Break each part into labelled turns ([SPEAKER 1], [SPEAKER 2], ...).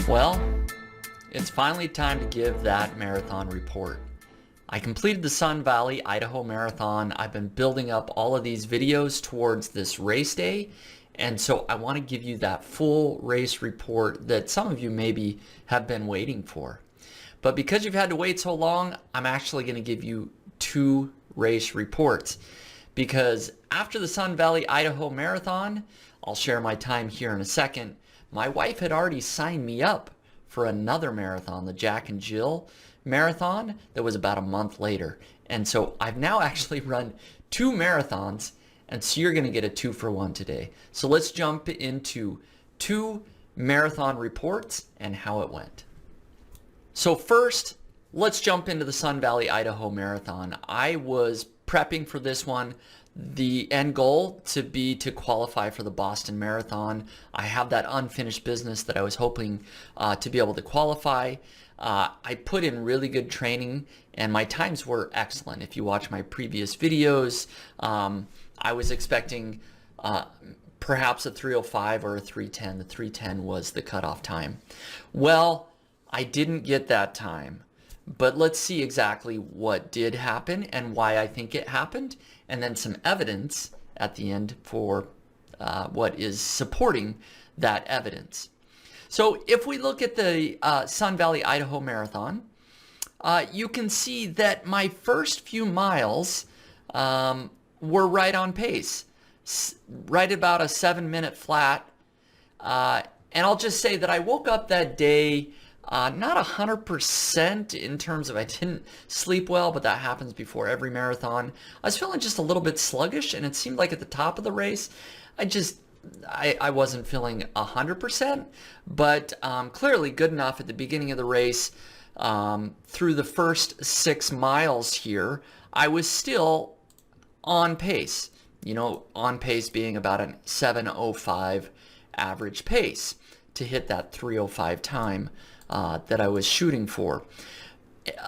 [SPEAKER 1] Well, it's finally time to give that marathon report. I completed the Sun Valley, Idaho Marathon. I've been building up all of these videos towards this race day, and so I want to give you that full race report that some of you maybe have been waiting for. But because you've had to wait so long, I'm actually going to give you two race reports. Because after the Sun Valley, Idaho Marathon, I'll share my time here in a second, my wife had already signed me up for another marathon, the Jack and Jill marathon, that was about a month later. And so I've now actually run two marathons, and so you're going to get a 2-for-1 today. So let's jump into two marathon reports and how it went. So first, let's jump into the Sun Valley, Idaho Marathon. I was prepping for this one. The end goal to be to qualify for the Boston Marathon. I have that unfinished business that I was hoping to be able to qualify. I put in really good training and my times were excellent. If you watch my previous videos, I was expecting perhaps a 3:05 or a 3:10. The 3:10 was the cutoff time. Well, I didn't get that time. But let's see exactly what did happen and why I think it happened, and then some evidence at the end for what is supporting that evidence. So if we look at the Sun Valley, Idaho Marathon, you can see that my first few miles were right on pace, right about a 7-minute flat. And I'll just say that I woke up that day not 100% in terms of I didn't sleep well, but that happens before every marathon. I was feeling just a little bit sluggish, and it seemed like at the top of the race, I wasn't feeling 100%, but clearly good enough at the beginning of the race. Through the first 6 miles here, I was still on pace, on pace being about a 7:05 average pace to hit that 3:05 time that I was shooting for.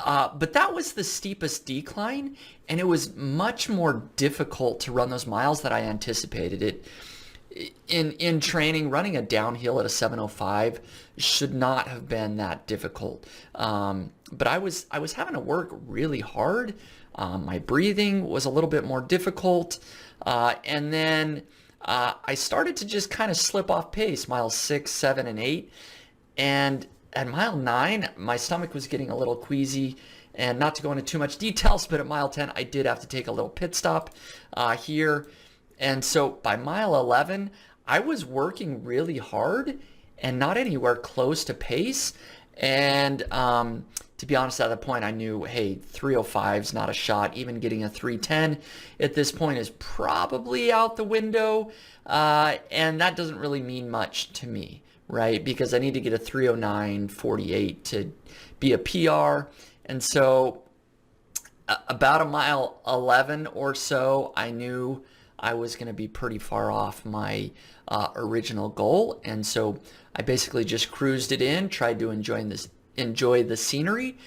[SPEAKER 1] But that was the steepest decline, and it was much more difficult to run those miles than I anticipated. In training, running a downhill at a 7:05 should not have been that difficult. But I was having to work really hard. My breathing was a little bit more difficult, and then I started to just kind of slip off pace, miles 6, 7, and 8, and at mile 9, my stomach was getting a little queasy, and not to go into too much details, but at mile 10, I did have to take a little pit stop here. And so by mile 11, I was working really hard and not anywhere close to pace. And to be honest, at that point, I knew, hey, 3:05 is not a shot. Even getting a 3:10 at this point is probably out the window. And that doesn't really mean much to me, right? Because I need to get a 3:09.48 to be a PR. And so about a mile 11 or so, I knew I was going to be pretty far off my original goal. And so I basically just cruised it in, tried to enjoy the scenery.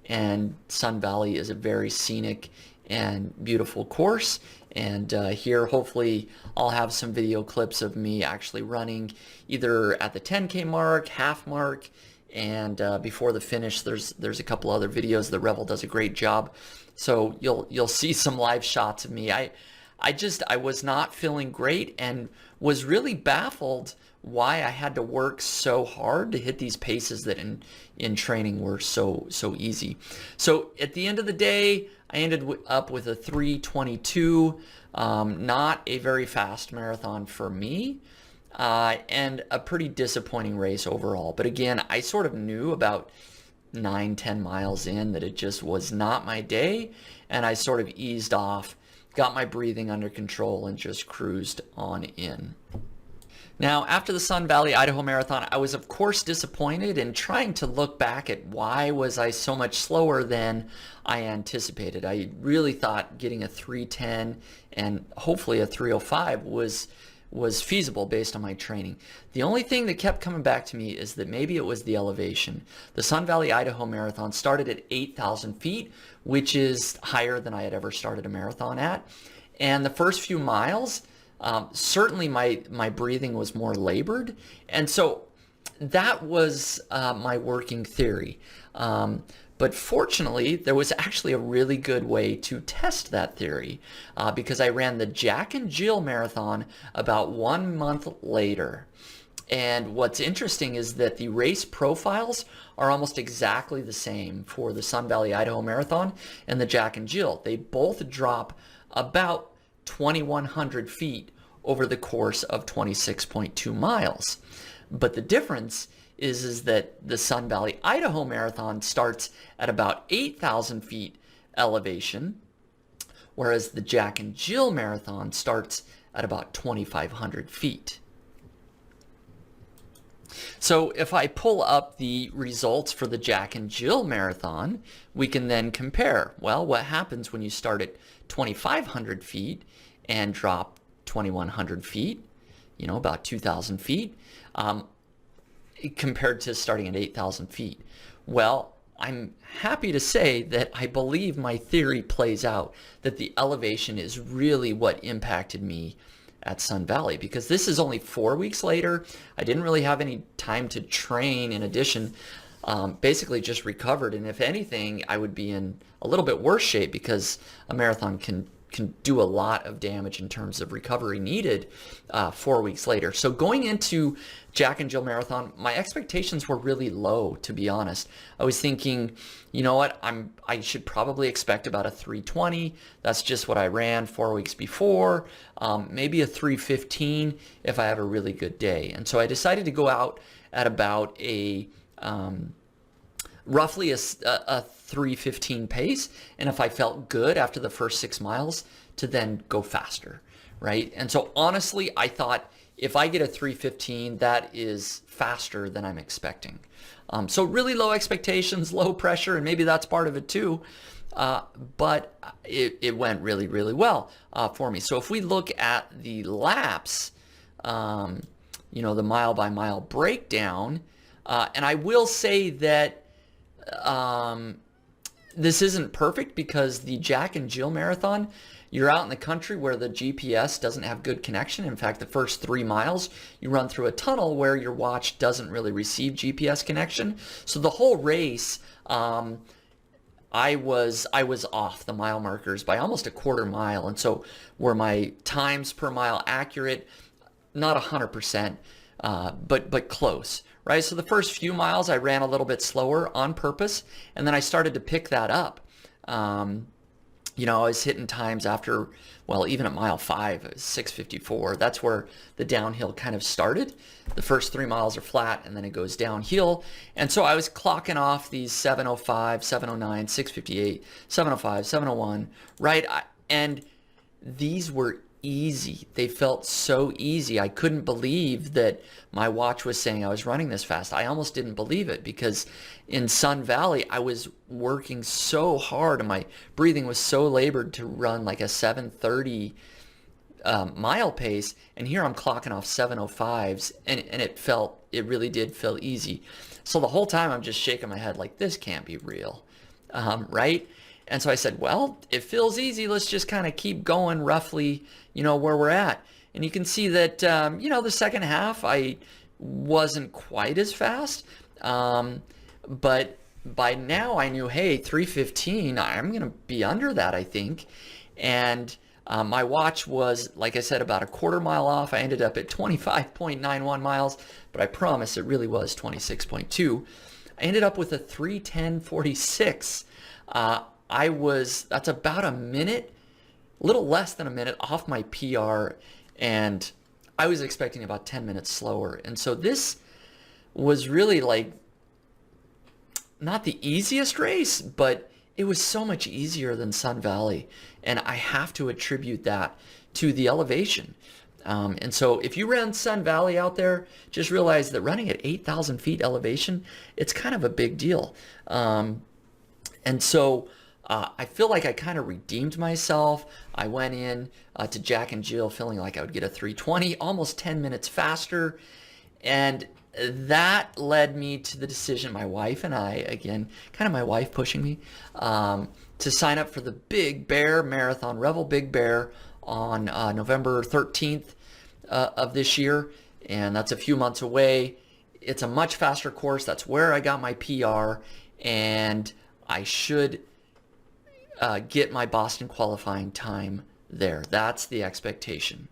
[SPEAKER 1] And Sun Valley is a very scenic and beautiful course. And here, hopefully, I'll have some video clips of me actually running either at the 10K mark, half mark, and before the finish. There's a couple other videos. The Revel does a great job, so you'll see some live shots of me. I was not feeling great and was really baffled why I had to work so hard to hit these paces that in training were so easy. So at the end of the day, I ended up with a 3:22, not a very fast marathon for me, and a pretty disappointing race overall. But again, I sort of knew about 9-10 miles in that it just was not my day, and I sort of eased off, got my breathing under control, and just cruised on in. Now, after the Sun Valley, Idaho Marathon, I was of course disappointed and trying to look back at why was I so much slower than I anticipated. I really thought getting a 3:10 and hopefully a 3:05 was feasible based on my training. The only thing that kept coming back to me is that maybe it was the elevation. The Sun Valley, Idaho Marathon started at 8,000 feet, which is higher than I had ever started a marathon at. And the first few miles, certainly my breathing was more labored. And so that was my working theory. But fortunately, there was actually a really good way to test that theory because I ran the Jack and Jill Marathon about 1 month later. And what's interesting is that the race profiles are almost exactly the same for the Sun Valley, Idaho Marathon and the Jack and Jill. They both drop about 2,100 feet over the course of 26.2 miles. But the difference is that the Sun Valley, Idaho Marathon starts at about 8,000 feet elevation, whereas the Jack and Jill Marathon starts at about 2,500 feet. So if I pull up the results for the Jack and Jill Marathon, we can then compare. Well, what happens when you start at 2,500 feet and drop 2,100 feet, about 2,000 feet, compared to starting at 8,000 feet? Well, I'm happy to say that I believe my theory plays out, that the elevation is really what impacted me at Sun Valley, because this is only 4 weeks later. I didn't really have any time to train in addition, basically just recovered. And if anything, I would be in a little bit worse shape because a marathon can do a lot of damage in terms of recovery needed 4 weeks later. So going into Jack and Jill Marathon, my expectations were really low, to be honest. I was thinking, you know what, I should probably expect about a 3:20. That's just what I ran 4 weeks before. Maybe a 3:15 if I have a really good day. And so I decided to go out at about a roughly a 3:15 pace, and if I felt good after the first 6 miles, to then go faster, right? And so honestly, I thought if I get a 3:15, that is faster than I'm expecting. So really low expectations, low pressure, and maybe that's part of it too. But it went really, really well for me. So if we look at the laps, the mile by mile breakdown, and I will say that this isn't perfect because the Jack and Jill Marathon, you're out in the country where the GPS doesn't have good connection. In fact, the first 3 miles, you run through a tunnel where your watch doesn't really receive GPS connection. So the whole race, I was off the mile markers by almost a quarter mile. And so were my times per mile accurate? Not 100%, but close. Right, so the first few miles I ran a little bit slower on purpose, and then I started to pick that up. I was hitting times after, well, even at mile 5, it was 6:54. That's where the downhill kind of started. The first 3 miles are flat, and then it goes downhill. And so I was clocking off these 7:05, 7:09, 6:58, 7:05, 7:01, right? And these were easy. They felt so easy. I couldn't believe that my watch was saying I was running this fast. I almost didn't believe it because in Sun Valley, I was working so hard and my breathing was so labored to run like a 7:30 mile pace. And here I'm clocking off 7:05s and it really did feel easy. So the whole time I'm just shaking my head like, this can't be real, right? And so I said, well, it feels easy. Let's just kind of keep going roughly, where we're at. And you can see that, the second half, I wasn't quite as fast. But by now I knew, hey, 3:15, I'm going to be under that, I think. And my watch was, like I said, about a quarter mile off. I ended up at 25.91 miles, but I promise it really was 26.2. I ended up with a 3:10.46. That's about a minute, a little less than a minute off my PR, and I was expecting about 10 minutes slower. And so this was really like not the easiest race, but it was so much easier than Sun Valley. And I have to attribute that to the elevation. And so if you ran Sun Valley out there, just realize that running at 8,000 feet elevation, it's kind of a big deal. And so I feel like I kind of redeemed myself. I went in to Jack and Jill feeling like I would get a 3:20, almost 10 minutes faster. And that led me to the decision, my wife and I, again, kind of my wife pushing me, to sign up for the Big Bear Marathon, Revel Big Bear, on November 13th of this year. And that's a few months away. It's a much faster course. That's where I got my PR, and I should get my Boston qualifying time there. That's the expectation.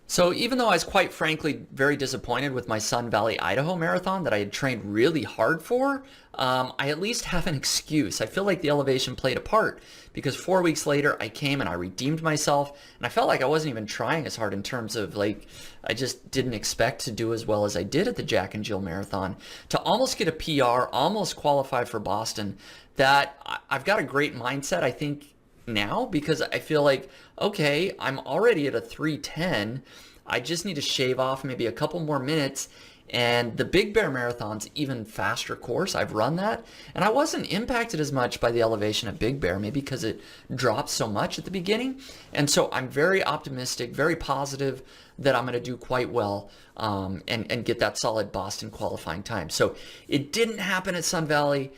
[SPEAKER 1] So even though I was quite frankly very disappointed with my Sun Valley, Idaho marathon that I had trained really hard for, I at least have an excuse. I feel like the elevation played a part because 4 weeks later I came and I redeemed myself, and I felt like I wasn't even trying as hard in terms of like, I just didn't expect to do as well as I did at the Jack and Jill marathon. To almost get a PR, almost qualify for Boston, that I've got a great mindset, I think, now, because I feel like, okay, I'm already at a 3:10. I just need to shave off maybe a couple more minutes. And the Big Bear Marathon's even faster course. I've run that, and I wasn't impacted as much by the elevation of Big Bear, maybe because it drops so much at the beginning. And so I'm very optimistic, very positive that I'm going to do quite well and get that solid Boston qualifying time. So it didn't happen at Sun Valley,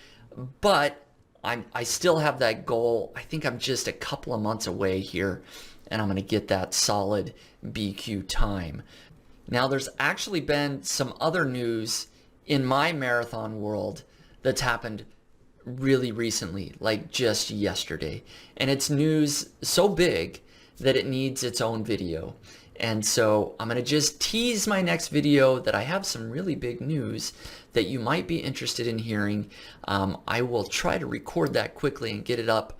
[SPEAKER 1] but I still have that goal. I think I'm just a couple of months away here, and I'm going to get that solid BQ time. Now, there's actually been some other news in my marathon world that's happened really recently, like just yesterday. And it's news so big that it needs its own video. And so I'm going to just tease my next video that I have some really big news that you might be interested in hearing. I will try to record that quickly and get it up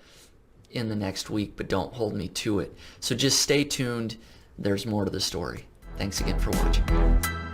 [SPEAKER 1] in the next week, but don't hold me to it. So just stay tuned. There's more to the story. Thanks again for watching.